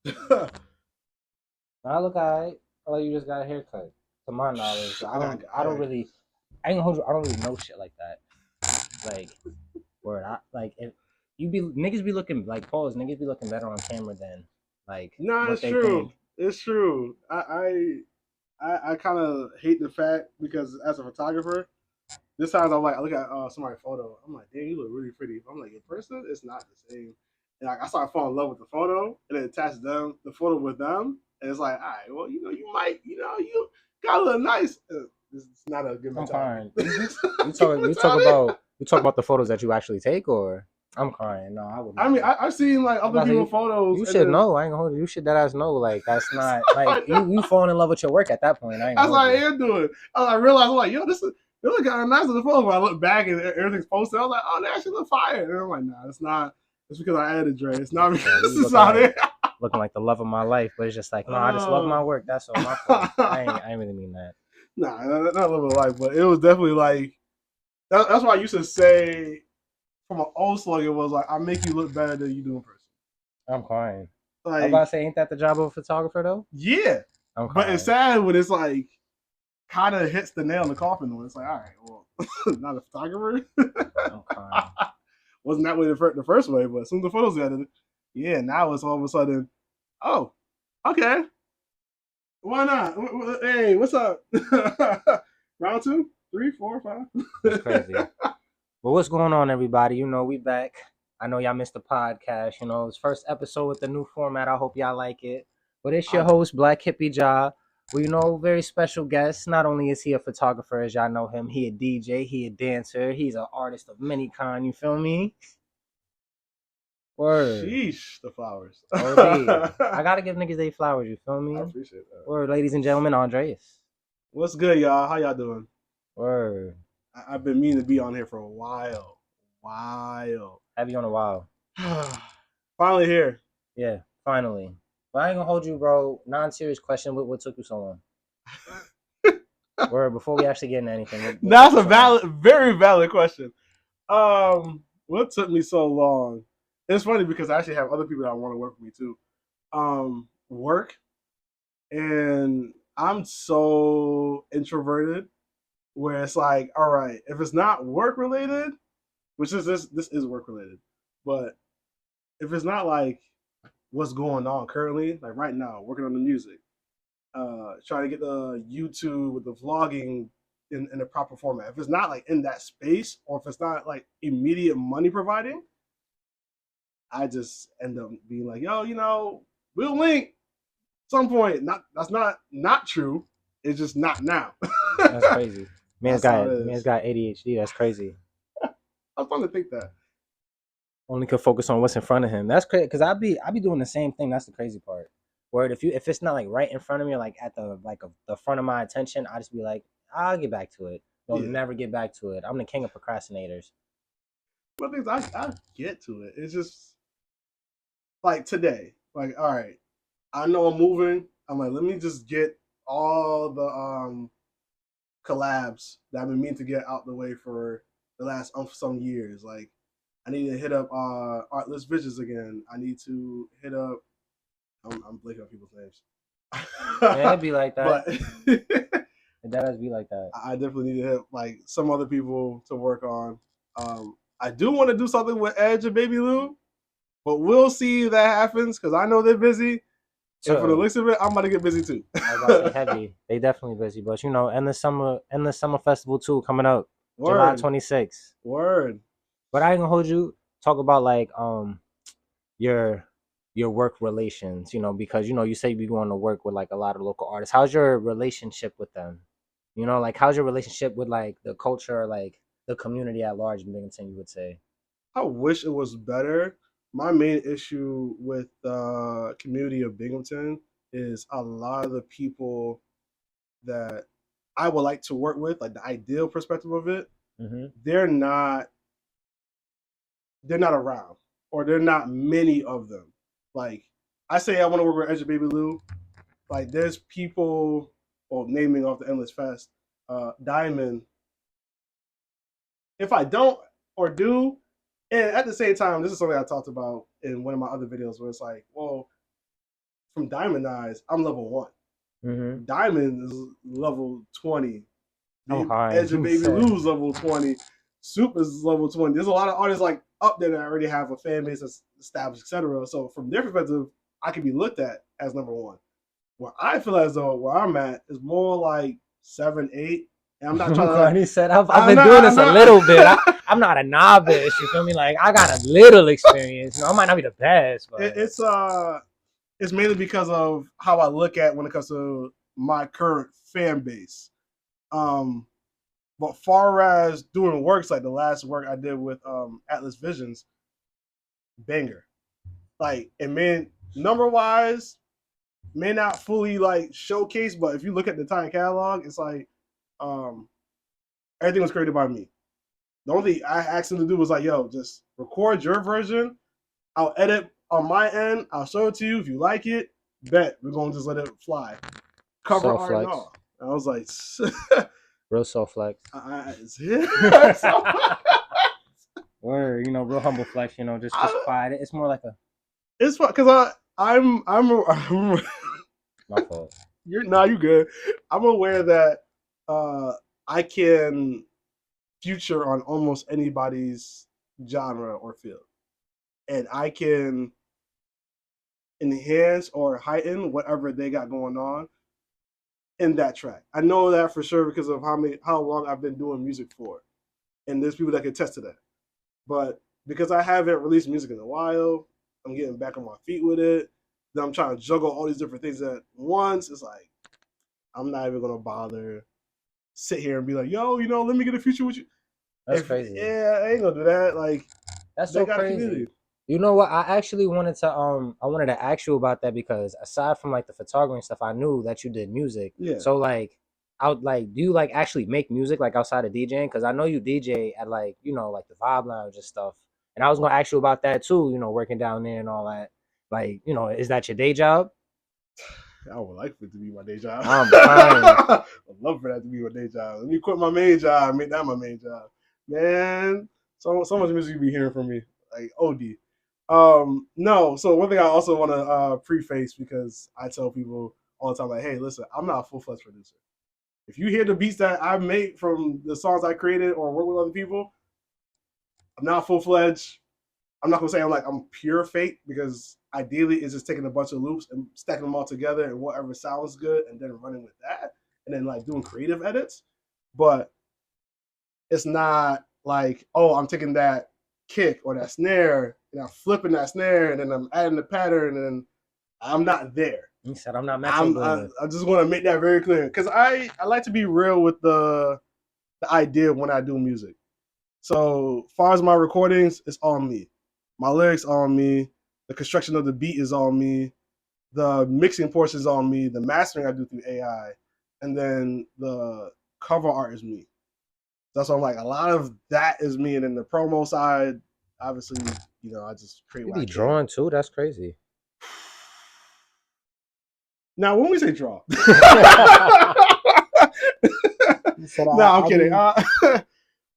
crazy. I look alright. I like you just got a haircut. To my knowledge, I got I don't really, I ain't gonna hold you. I don't really know shit like that. Like, word, like if niggas be looking like pause, niggas be looking better on camera than like nah, what it's they true. think. It's true. I kind of hate the fact because as a photographer, this times I'm like, I look at somebody's photo, I'm like, damn, you look really pretty. I'm like, in person, it's not the same. And like, I started falling in love with the photo, and then attach the photo with them, and it's like, all right, well, you might, you got a little nice. This is not a good I'm mentality. crying. You Good talk mentality. you talk about the photos that you actually take, or I'm crying. No, I would I mean, never. I've seen like I'm other about to say people's photos, you and should then know. I ain't gonna hold you. You should that ass know. Like that's not like I know. you falling in love with your work at that point. I ain't gonna That's hold what I you. am doing. I realized, I'm like, yo, this is. They look kind of nice on the phone. When I look back and everything's posted, I was like, oh, they actually look fire. And I'm like, nah, it's not. It's because I added Dre. It's not Yeah, because you it's not it. looking like the love of my life, but it's just like no, I just love my Oh. work. That's all. My fault. I ain't really mean that. Nah, not living life, but it was definitely like that's why I used to say from an old slogan was like, I make you look better than you do in person. I'm crying. I was about Like, to say, ain't that the job of a photographer though? yeah, I'm but it's crying. sad when it's like kind of hits the nail in the coffin. When it's like, all right, well, not a photographer. I'm crying. Wasn't that way the first way, but as soon as the photos got it, yeah, now it's all of a sudden, oh, okay, why not? Hey, what's up? Round two, three, four, That's five. crazy. But what's going on, everybody? You know, we back. I know y'all missed the podcast. You know, it's first episode with the new format. I hope y'all like it. But it's your I, host, Black Hippie Ja. We know very special guest. Not only is he a photographer, as y'all know him, he a DJ, he a dancer, he's an artist of many kind. You feel me? Word. sheesh, the flowers. OD. I I gotta give niggas they flowers. You feel me? appreciate that. Word, ladies and gentlemen, Andreas. What's good, y'all? How y'all doing? Word. I've been meaning to be on here for a while. While. Have you on a while? Finally here. Yeah, finally. But I ain't gonna hold you, bro. Non-serious question. What took you so long? Word. Before we actually get into anything, what took That's you a so long? very valid question. What took me so long? It's funny because I actually have other people that want to work with me too. Work, and I'm so introverted where it's like, all right, if it's not work related, which is this is work related, but if it's not like what's going on currently, like right now, working on the music, trying to get the YouTube with the vlogging in the proper format. If it's not like in that space, or if it's not like immediate money providing, I just end up being like, yo, we'll link some point. Not that's not true. It's just not now. That's crazy. That's how it Man's is. got ADHD. That's crazy. I was fun to think that. Only could focus on what's in front of him. That's crazy. Cause I be doing the same thing. That's the crazy part. Word. If it's not like right in front of me, or like at the front of my attention, I just be like, I'll get back to it. Don't Yeah. never get back to it. I'm the king of procrastinators. But things I get to it. It's just like today. Like, all right, I know I'm moving. I'm like, let me just get all the collabs that I've been meaning to get out the way for the last some years. Like, I need to hit up Artless Visions again. I need to hit up. I'm blanking on people's names. Yeah, it'd be like that. But It does be like that. I definitely need to hit like some other people to work on. I do want to do something with Edge and Baby Lou, but we'll see if that happens because I know they're busy. And for the So looks of it, I'm about to get busy too. I was about to say heavy. They definitely busy, but you know, endless summer festival too coming up, July Word, 26th. word. But I ain't gonna hold you. Talk about like your work relations, you know, because you know you say you going to work with like a lot of local artists. How's your relationship with them? You know, like how's your relationship with like the culture, like the community at large in Binghamton? You would say. I wish it was better. My main issue with the community of Binghamton is a lot of the people that I would like to work with, like the ideal perspective of it, Mm-hmm. they're not they're not around, or they're not many of them. Like I say I want to work with Edge Baby Lou. Like there's people, well, naming off the Endless Fest, Diamond. If I don't or do, and at the same time, this is something I talked about in one of my other videos where it's like, well, from Diamond Eyes, I'm level 1. Mm-hmm. Diamond is level 20. I'm crying. Edge and Baby Lou's level 20. Soup is level 20. There's a lot of artists like up there that already have a fan base that's established, etc. So from their perspective, I can be looked at as number 1. Where I feel as though where I'm at is more like 7, 8. And I'm not trying to like. He said, I've been doing this a little bit. I'm not a novice. You feel me? Like I got a little experience. You know, I might not be the best, but It's mainly because of how I look at when it comes to my current fan base. But far as doing works, like the last work I did with Atlas Visions, banger. Like it may number wise may not fully like showcase, but if you look at the entire catalog, it's like um everything was created by me. The only thing I asked him to do was like, yo, just record your version. I'll edit on my end. I'll show it to you. If you like it, bet we're gonna just let it fly. Cover art and all. I was like, real soft flex. Word, you know, real humble flex. You know, just quiet. It's more like a. It's fun because I'm my fault. You good. I'm aware that I can future on almost anybody's genre or field, and I can enhance or heighten whatever they got going on in that track. I know that for sure because of how long I've been doing music for, and there's people that can attest to that. But because I haven't released music in a while, I'm getting back on my feet with it. Then I'm trying to juggle all these different things at once. It's like I'm not even gonna bother sit here and be like, yo, you know, let me get a feature with you. That's crazy. Yeah, I ain't gonna do that. Like that's so crazy. You know what? I actually wanted to I wanted to ask you about that because aside from like the photography and stuff, I knew that you did music. Yeah. So like do you like actually make music like outside of DJing? Because I know you DJ at like, you know, like the Vibe Lounge and stuff. And I was gonna ask you about that too, you know, working down there and all that. Like, you know, is that your day job? I would like for it to be my day job. I'd love for that to be my day job. Let me quit my main job, make that my main job. Man, so much music you be hearing from me. Like OD. No, so one thing I also want to preface because I tell people all the time, like, hey, listen, I'm not a full-fledged producer. If you hear the beats that I make from the songs I created or work with other people, I'm not full-fledged. I'm not gonna say I'm pure fake because ideally it's just taking a bunch of loops and stacking them all together and whatever sounds good and then running with that and then like doing creative edits. But it's not like, oh, I'm taking that kick or that snare and I'm flipping that snare and then I'm adding the pattern and I'm not there. You said I'm not Metro I just want to make that very clear because I like to be real with the idea when I do music. So far as my recordings, it's on me. My lyrics are on me. The construction of the beat is on me. The mixing portion is on me. The mastering I do through AI. And then the cover art is me. That's why I'm like, a lot of that is me. And then the promo side, obviously, you know, I just create what I can. You be drawing too? That's crazy. Now, when we say draw. No, I'm kidding.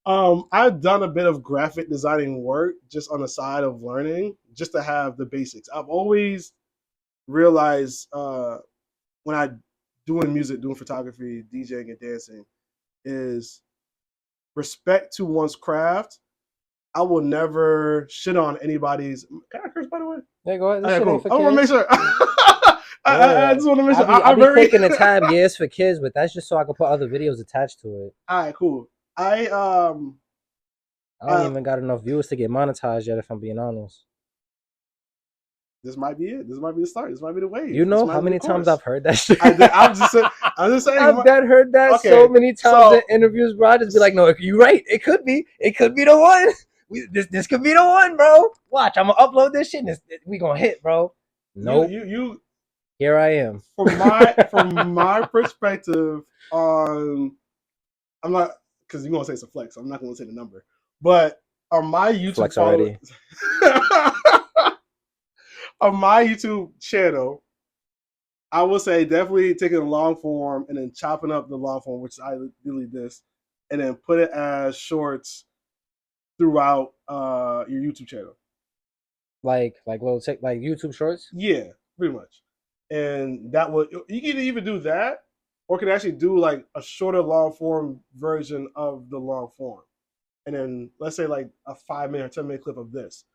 I've done a bit of graphic designing work just on the side of learning, just to have the basics. I've always realized when I doing music, doing photography, DJing, and dancing, is respect to one's craft. I will never shit on anybody's. Can I curse, by the way? Yeah, go ahead. Right, cool. I want to make sure. I just want to make sure. I'm very clicking the tab. Yes, for kids, but that's just so I can put other videos attached to it. All right, cool. I don't even got enough viewers to get monetized yet, if I'm being honest. This might be it. This might be the start. This might be the wave. You know how many times I've heard that shit? I'm just saying. I've heard that so many times in interviews, bro. I just be like, no, you're right. It could be. It could be the one. This could be the one, bro. Watch, I'm gonna upload this shit and we gonna hit, bro. Nope. You. Here I am. From my perspective, I'm not, because you're gonna say it's a flex. I'm not gonna say the number, but on my YouTube flex already. On my YouTube channel, I would say definitely taking a long form and then chopping up the long form, which I really did, and then put it as shorts throughout your YouTube channel. Like little like YouTube shorts? Yeah, pretty much. and that will you can even do that, or can actually do like a shorter long form version of the long form, and then let's say like a 5 minute or 10 minute clip of this,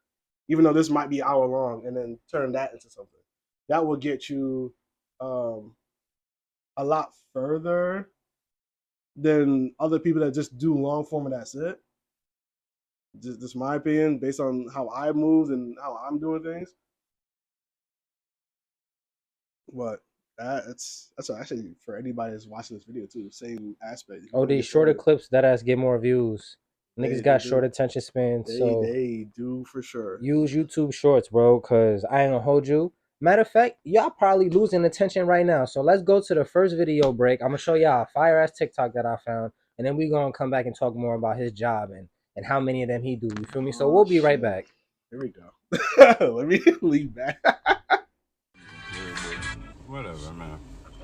even though this might be an hour long, and then turn that into something that will get you um, a lot further than other people that just do long form and that's it. Just my opinion, based on how I moved and how I'm doing things. But that's actually for anybody that's watching this video too. The same aspect. You can Oh, really these get shorter started. clips that ass get more views. Niggas They got short do. attention spans, They so they do for sure. use YouTube Shorts, bro. Cause I ain't gonna hold you. Matter of fact, y'all probably losing attention right now. So let's go to the first video break. I'm gonna show y'all a fire ass TikTok that I found, and then we gonna come back and talk more about his job and how many of them he do. You feel me? So Oh we'll be right shit. back. Here we go. Let me leave back. Whatever, man.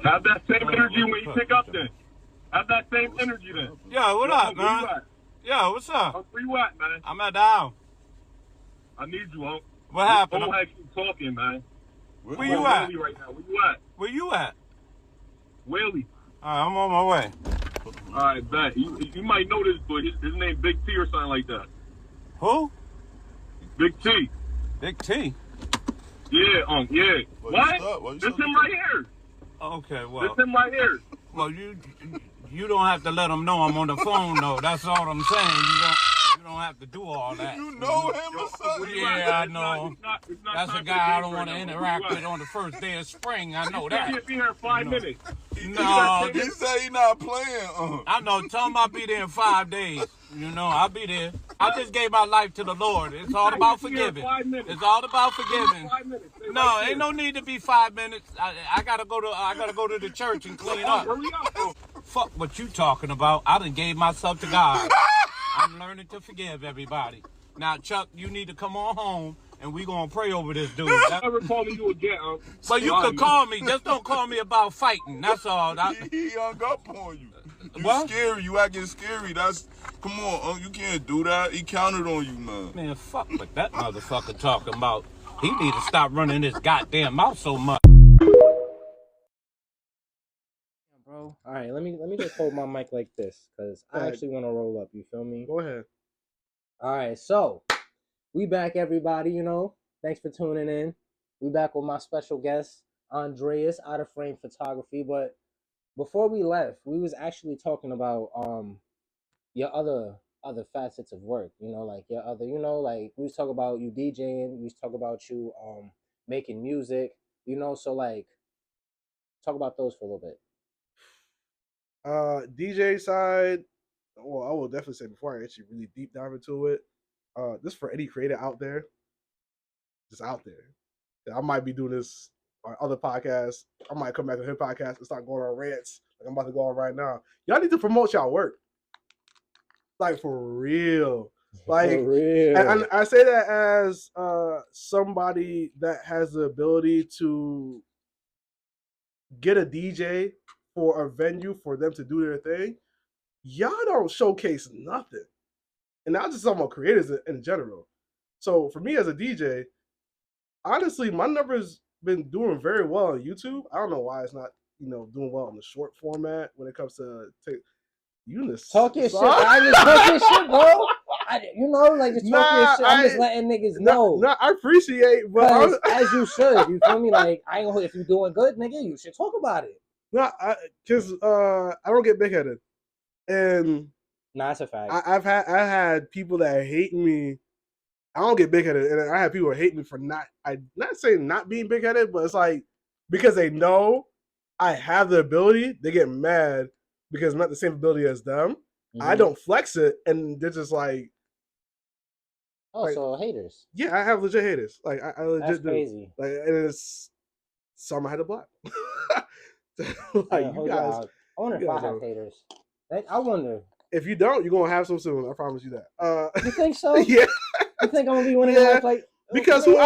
Have that same energy when you pick up then. Have that same energy then. Yo, what Yo, up, where you man? at? Yo, what's up? Where you at, man? I'm at the house. I need you, Unc. What happened? Don't keep talking, man. Where you at? Whaley right now. Where you at? Where you at? Whaley. All right, I'm on my way. All right, bet. You might know this, but his name Big T or something like that. Who? Big T. Big T. Yeah, Unc. Yeah. What? This him right here. Okay, well, This him right here. well, you don't have to let them know I'm on the phone, though. That's all I'm saying. You don't have to do all that. You know him or something? Yeah, I know. It's not That's a time for guy I the don't game want to right now. interact Where you with at? on the first day of spring. I know He'll that. be here in 5 minutes. No, He said he not playing. I know. Tell him I'll be there in 5 days. You know, I'll be there. I just gave my life to the Lord. It's all about forgiving. It's all about forgiving. 5 minutes. Stay No, right ain't there. no need to be 5 minutes. I gotta go to the church and clean up. Hurry up. Fuck what you talking about. I done gave myself to God. I'm learning to forgive everybody. Now, Chuck, you need to come on home and we gonna pray over this dude. I'm never calling you again, Unc. But you can call me. Just don't call me about fighting. That's all. He hung up on you. You What? scary. You acting scary. Come on, you can't do that. He counted on you, man. Man, fuck what that motherfucker talking about. He need to stop running his goddamn mouth so much. Bro. All right, let me just hold my mic like this because I actually want to roll up. You feel me? Go ahead. All right, so we back, everybody. You know, thanks for tuning in. We back with my special guest, Andreas, Out of Frame Photography. But before we left, we was actually talking about your other facets of work. You know, like your other, you know, like we was talking about you DJing. We was talking about you making music. You know, so like talk about those for a little bit. DJ side, well, I will definitely say before I actually really deep dive into it, this for any creator out there, just out there. I might be doing this on other podcasts. I might come back to his podcast and start going on rants like I'm about to go on right now. Y'all need to promote y'all work, like for real. Like, For real. and I say that as somebody that has the ability to get a DJ for a venue for them to do their thing. Y'all don't showcase nothing. And not just talking about creators in general. So for me as a DJ, honestly, my numbers been doing very well on YouTube. I don't know why it's not, doing well in the short format when it comes to Talk your shit. I just talk your shit, bro. Like just talk your Nah, shit. I'm just letting niggas know. No, I appreciate, but Because as you should. You feel me? Like I ain't gonna, if you're doing good, nigga, you should talk about it. no, because I don't get big headed, and Nah, that's a fact. I had people that hate me. I don't get big headed, and I have people that hate me for not saying not being big headed, but it's like because they know I have the ability, they get mad because I'm not the same ability as them. Mm-hmm. I don't flex it, and they're just like, so haters. yeah, I have legit haters. Like I legit That's do. crazy. Like, and it's some I had to block. Like you guys. I wonder if I have haters. I wonder. If you don't, you're gonna have some soon. I promise you that. You think so? Yeah. You think I'm gonna be one of them like because who's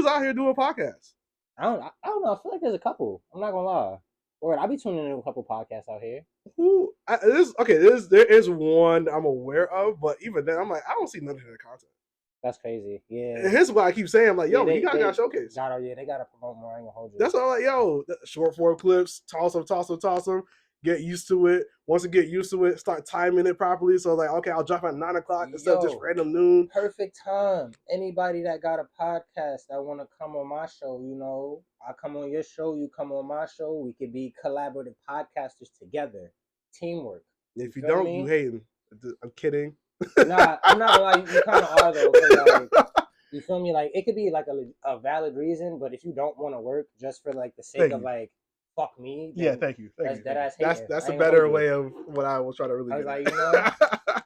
out here doing podcasts? I don't know. I feel like there's a couple. I'm not gonna lie. Or I be tuning into a couple podcasts out here. There is one I'm aware of, but even then, I'm like, I don't see none of their content. That's crazy. Yeah. And here's why I keep saying, I'm like, yo, Yeah, you gotta showcase. They gotta promote more. I ain't gonna hold you. That's all. Like, yo, short form clips, toss them. Get used to it. Once you get used to it, start timing it properly. So like, okay, I'll drop at 9 o'clock instead of just Yo. random noon. Perfect time. Anybody that got a podcast that want to come on my show, you know, I come on your show, you come on my show. We could be collaborative podcasters together. Teamwork. If you feel don't, me? you hating. I'm kidding. Nah, I'm not gonna lie. You kind of are though. 'Cause, like, you feel me? Like it could be like a valid reason, but if you don't want to work just for like the sake Thank of you. like fuck me, Yeah, then thank you. that's Thank dead you. ass That's hating. that's I a ain't gonna better hold you. way of what I was trying to really I was get like, at. you know,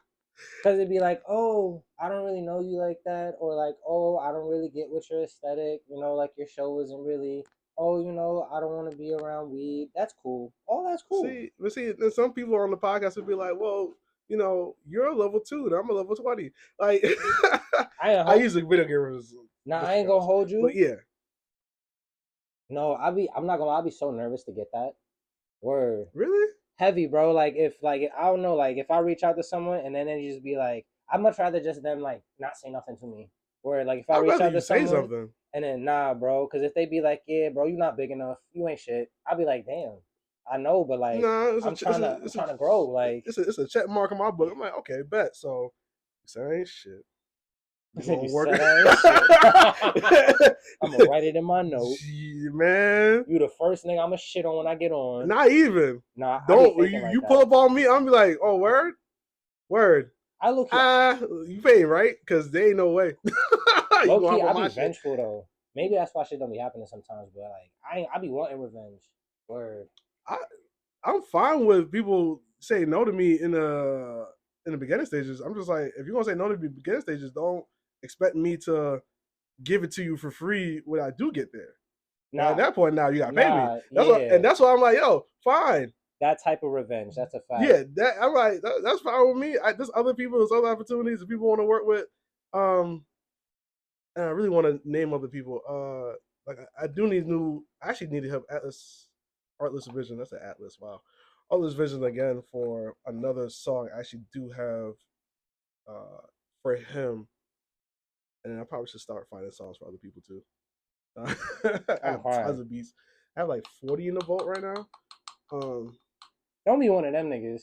because it'd be like, oh, I don't really know you like that, or like, oh, I don't really get what your aesthetic, you know, like your show isn't really. Oh, you know, I don't want to be around weed. That's cool. Oh, that's cool. See, then some people on the podcast would be like, well, you know, you're a level 2 and I'm a level 20. Like, I usually video gamers. Nah, I ain't gonna hold you. But yeah. No, I'm not gonna lie, I'll be so nervous to get that. Word. Really? Heavy, bro. Like if I don't know, like if I reach out to someone and then they just be like, I'd much rather just them like not say nothing to me. Where like if I I'd reach rather out to you say someone something. and then nah, bro, because if they be like, yeah, bro, you not big enough, you ain't shit. I'll be like, damn, I know, but like Nah, I'm trying to grow. Like it's a check mark on my book. I'm like, okay, bet. So you said I ain't shit. you gonna said work it. I ain't shit. I'm gonna write it in my note. Gee, man. You the first nigga I'ma shit on when I get on. Not even. Nah, don't I be like you that. pull up on me? I'm be like, oh, word. I look. You paying right? Because there ain't no way. Low key, I be vengeful though. Maybe that's why shit don't be happening sometimes. But like, I be wanting revenge. Word. I'm fine with people saying no to me in the beginning stages. I'm just like, if you're gonna say no to me in the beginning stages, don't expect me to give it to you for free when I do get there. Now, at that point, now you gotta pay me. That's why I'm like, yo, fine. That type of revenge, that's a fact. Yeah, I'm like, that's fine with me. There's other people, there's other opportunities that people want to work with. And I really want to name other people. Like I do need I actually need to help Atlas, Artless Vision. That's an Atlas. Wow, Artless Vision again for another song. I actually do have for him, and I probably should start finding songs for other people too. I have tons of beats. I have like 40 in the vault right now. Don't be one of them niggas.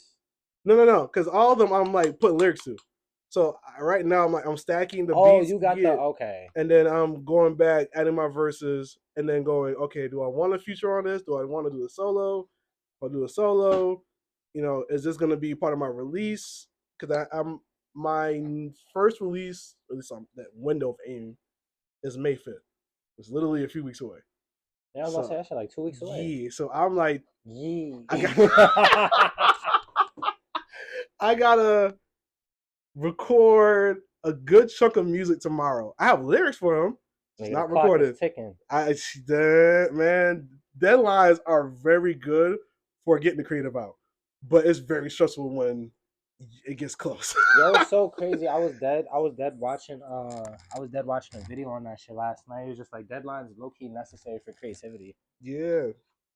No, because all of them I'm like putting lyrics to. So right now I'm stacking the beats. Oh, you got okay. And then I'm going back, adding my verses, and then going, okay, do I want a feature on this? Do I want to do a solo? I'll do a solo. You know, is this gonna be part of my release? Because I'm my first release, at least on that window of aim, is May 5th. It's literally a few weeks away. Yeah, I was about to say that shit like 2 weeks away. Yeah, so I'm like, yeah. I gotta record a good chunk of music tomorrow. I have lyrics for them. It's not recorded. Ticking. Man, deadlines are very good for getting the creative out, but it's very stressful when it gets close. Yo, it's so crazy. I was dead watching a video on that shit last night. It was just like deadlines low key necessary for creativity. Yeah,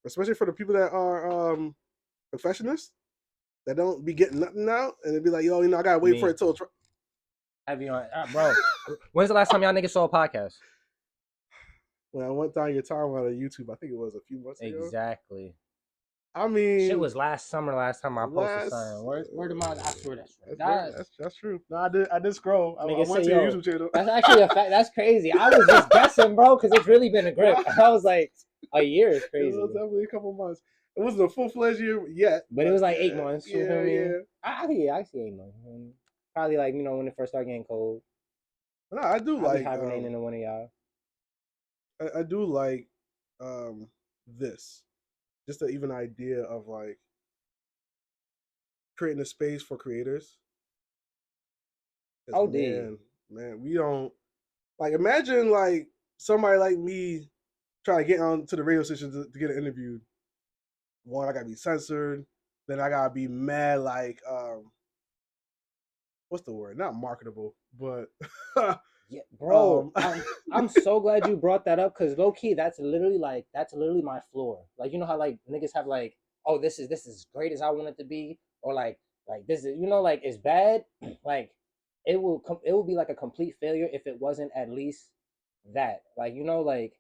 especially for the people that are perfectionists that don't be getting nothing out, and it'd be like, yo, you know, I gotta wait for it till. Have you on, bro? When's the last time y'all niggas saw a podcast? When I went down your timeline on YouTube, I think it was a few months ago. Exactly. I mean, shit was last summer. Last time I posted something. Where did my? I swear that's true. No, I did scroll. I went to your YouTube channel. That's actually a fact. That's crazy. I was just guessing, bro, because it's really been a grip. I was like, a year is crazy. It was definitely a couple months. It wasn't a full-fledged year yet, but it was like 8 months. You know what I mean? Yeah. I see 8 months. Probably like, you know, when it first started getting cold. No, I do like hibernating in one of y'all. I do like this. Just an even idea of like creating a space for creators. Oh, man, we don't like imagine like somebody like me trying to get onto the radio station to get interviewed. One, I gotta be censored. Then I gotta be mad like what's the word? Not marketable, but yeah, bro. I'm so glad you brought that up because low key, that's literally my floor. Like, you know how like niggas have like, oh, this is great as I want it to be, or like this is, you know, like it's bad. Like it will be like a complete failure if it wasn't at least that. Like, you know, like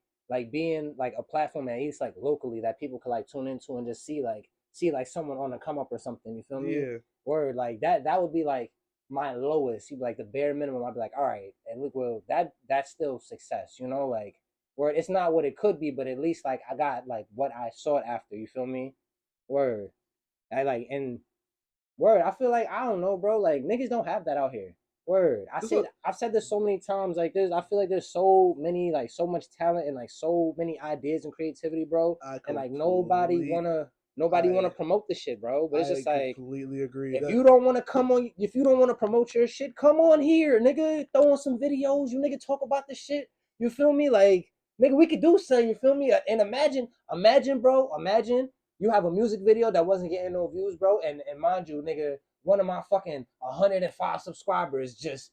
being like a platform at least like locally that people could like tune into and just see like someone on the come up or something. You feel me? Yeah. Or like that would be like my lowest. You'd be like the bare minimum. I'd be like, all right, and look, well, that's still success. You know, like where it's not what it could be, but at least like I got like what I sought after. You feel me? Word. I like and word. I feel like I don't know, bro. Like niggas don't have that out here. Word. I've said this so many times. Like I feel like there's so many, like so much talent and like so many ideas and creativity, bro. And like nobody wanna promote this shit, bro. But it's just like completely agree. if you don't want to promote your shit, come on here, nigga. Throw on some videos. You nigga talk about this shit. You feel me? Like nigga, we could do something. You feel me? And imagine, bro. Imagine you have a music video that wasn't getting no views, bro. And mind you, nigga, one of my fucking 105 subscribers just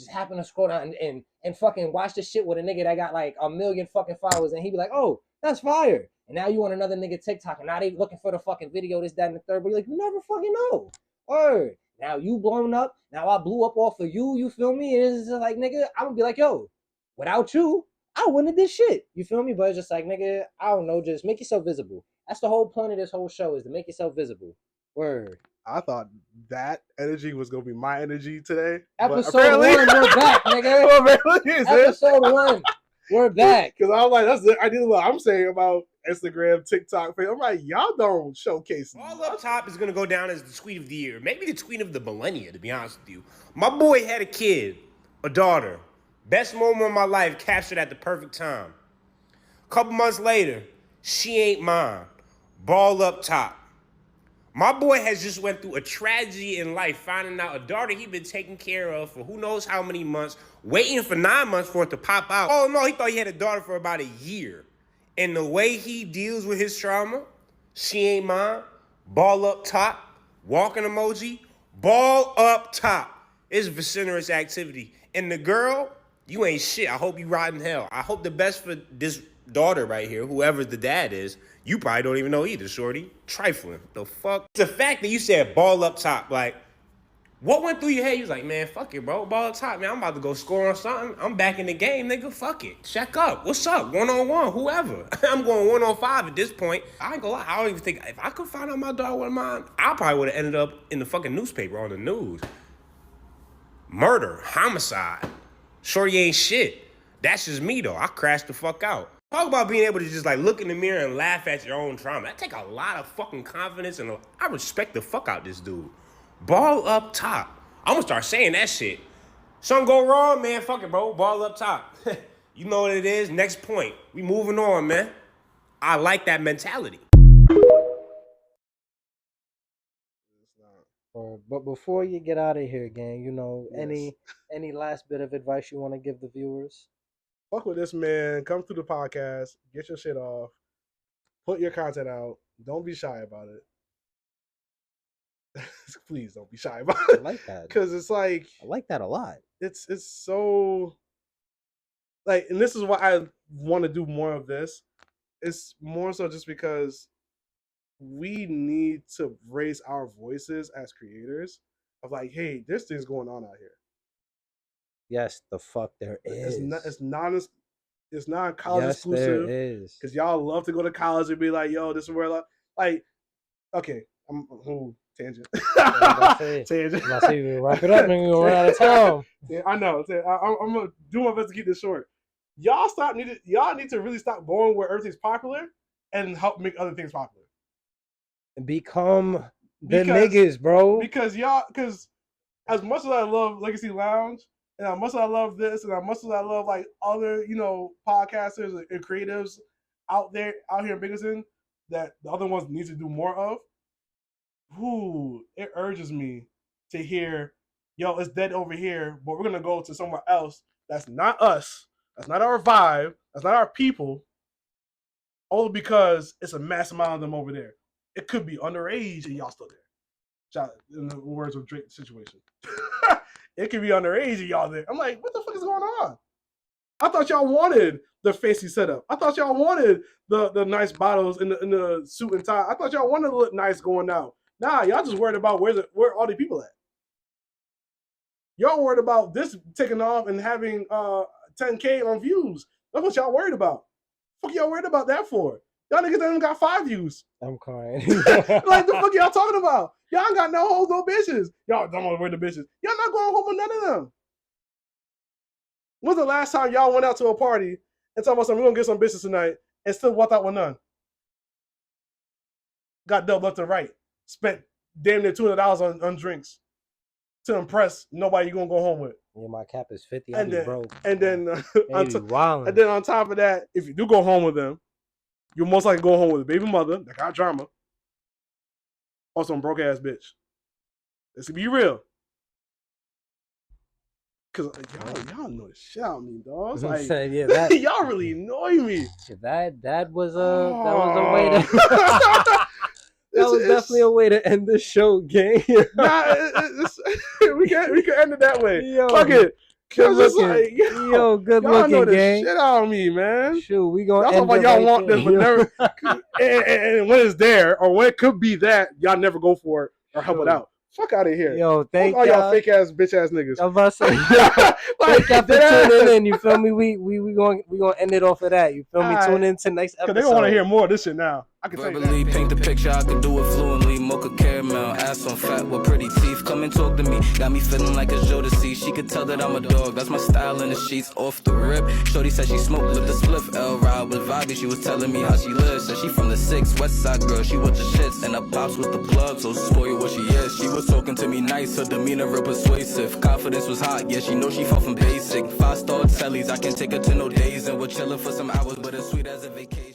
happen to scroll down and fucking watch the shit with a nigga that got like 1 million fucking followers, and he be like, oh, that's fire. And now you want another nigga TikTok, and now they looking for the fucking video, this, that, and the third. But you're like, you never fucking know. Word. Now you blown up. Now I blew up off of you. You feel me? And it's just like, nigga, I'm gonna be like, yo, without you, I wouldn't have did shit. You feel me? But it's just like, nigga, I don't know. Just make yourself visible. That's the whole point of this whole show, is to make yourself visible. Word. I thought that energy was gonna be my energy today. Episode 1, we're back, nigga. Episode 1, we're back. Because I was like, that's the idea of what I'm saying about Instagram, TikTok. I'm like, y'all don't showcase. All Up Top is gonna go down as the tweet of the year, maybe the tweet of the millennia, to be honest with you. My boy had a kid, a daughter. Best moment of my life, captured at the perfect time. Couple months later, she ain't mine. Ball up top. My boy has just went through a tragedy in life, finding out a daughter he been taking care of for who knows how many months, waiting for 9 months for it to pop out. Oh no, he thought he had a daughter for about a year. And the way he deals with his trauma, she ain't mine, ball up top, walking emoji, ball up top. It's vociferous activity. And the girl, you ain't shit. I hope you rot in hell. I hope the best for this daughter right here, whoever the dad is. You probably don't even know either, shorty. Trifling. The fuck? The fact that you said ball up top, like, what went through your head? You was like, man, fuck it, bro. Ball up top, man. I'm about to go score on something. I'm back in the game, nigga. Fuck it. Check up. What's up? 1-on-1, whoever. I'm going 1-on-5 at this point. I ain't gonna lie. I don't even think, if I could find out my daughter was mine, I probably would have ended up in the fucking newspaper on the news. Murder. Homicide. Shorty ain't shit. That's just me, though. I crashed the fuck out. Talk about being able to just like look in the mirror and laugh at your own trauma. That take a lot of fucking confidence, and I respect the fuck out this dude. Ball up top. I'm gonna start saying that shit. Something go wrong, man, fuck it, bro. Ball up top. You know what it is. Next point. We moving on, man. I like that mentality. But before you get out of here, gang, you know, Yes. any last bit of advice you want to give the viewers? Fuck with this man. Come through the podcast. Get your shit off. Put your content out. Don't be shy about it. Please don't be shy about I it. like that. Because it's like, I like that a lot. it's so like, and this is why I want to do more of this. It's more so just because we need to raise our voices as creators of like, hey, there's things going on out here. Yes, the fuck there is. It's not college yes, exclusive. there is. Because y'all love to go to college and be like, yo, this is where like okay, tangent. Tangent. I say we wrap it up and we run out of time. Yeah, I know. I'm gonna do my best to keep this short. Y'all need to really stop going where everything's popular and help make other things popular. Become the niggas, bro. Because as much as I love Legacy Lounge, and as much as I love this, and as much as I love like other, podcasters and creatives out here in Binghamton that the other ones need to do more of, it urges me to hear, yo, it's dead over here, but we're gonna go to somewhere else that's not us, that's not our vibe, that's not our people, only because it's a mass amount of them over there. It could be underage and y'all still there. Shout out, in the words of Drake situation. It could be underage and y'all there. I'm like, what the fuck is going on? I thought y'all wanted the fancy setup. I thought y'all wanted the nice bottles in the suit and tie. I thought y'all wanted to look nice going out. Nah, y'all just worried about where all the people at. Y'all worried about this taking off and having 10K on views. That's what y'all worried about. Fuck y'all worried about that for? Y'all niggas ain't got 5 views. I'm crying. Like the fuck y'all talking about? Y'all ain't got no hoes, no bitches. Y'all don't want to wear the bitches. Y'all not going home with none of them. When's the last time y'all went out to a party and talking about something, we're gonna get some bitches tonight and still walked out with none? Got double left and right. Spent damn near $200 on drinks to impress nobody you gonna go home with. Yeah, my cap is 50. And then, broke. and then, Wildin'. and then on top of that, if you do go home with them, you'll most likely go home with a baby mother that got drama, or some broke ass bitch. Let's be real. Cause y'all know the shit out of me, dog. It's like, yeah, that, y'all really annoy me. that was a way to that was definitely a way to end the show, gang. Nah, we can end it that way. Yo, fuck it. Good looking. Like, Yo, good y'all looking, know the gang. shit out of me, man. Shoot, we gonna Y'all end talk about it y'all right want there. this, but never. and when it's there, or when it could be that, y'all never go for it or help it out. Fuck out of here. Yo, thank all y'all y'all. fake ass bitch ass niggas. I'm about to say, Like, thank y'all for tuning in. You feel me? We gonna end it off of that. You feel me? Alright. Tune in to next episode. Cause they want to hear more of this shit now. I can tell you Verbally that. paint the picture, I could do it fluently. Mocha caramel, ass on fat with pretty teeth. Come and talk to me, got me feeling like a Jodeci. She could tell that I'm a dog, that's my style in the sheets off the rip. Shorty said she smoked with the spliff. L Ride was vibey, she was telling me how she lives. Said she from the 6 West Side girl, she with the shits. And her pops with the plug, so spoil what she is. She was talking to me nice, her demeanor real persuasive. Confidence was hot, yeah, she know she far from basic. 5-star tellies, I can take her to no days. And we're chilling for some hours, but it's sweet as a vacation.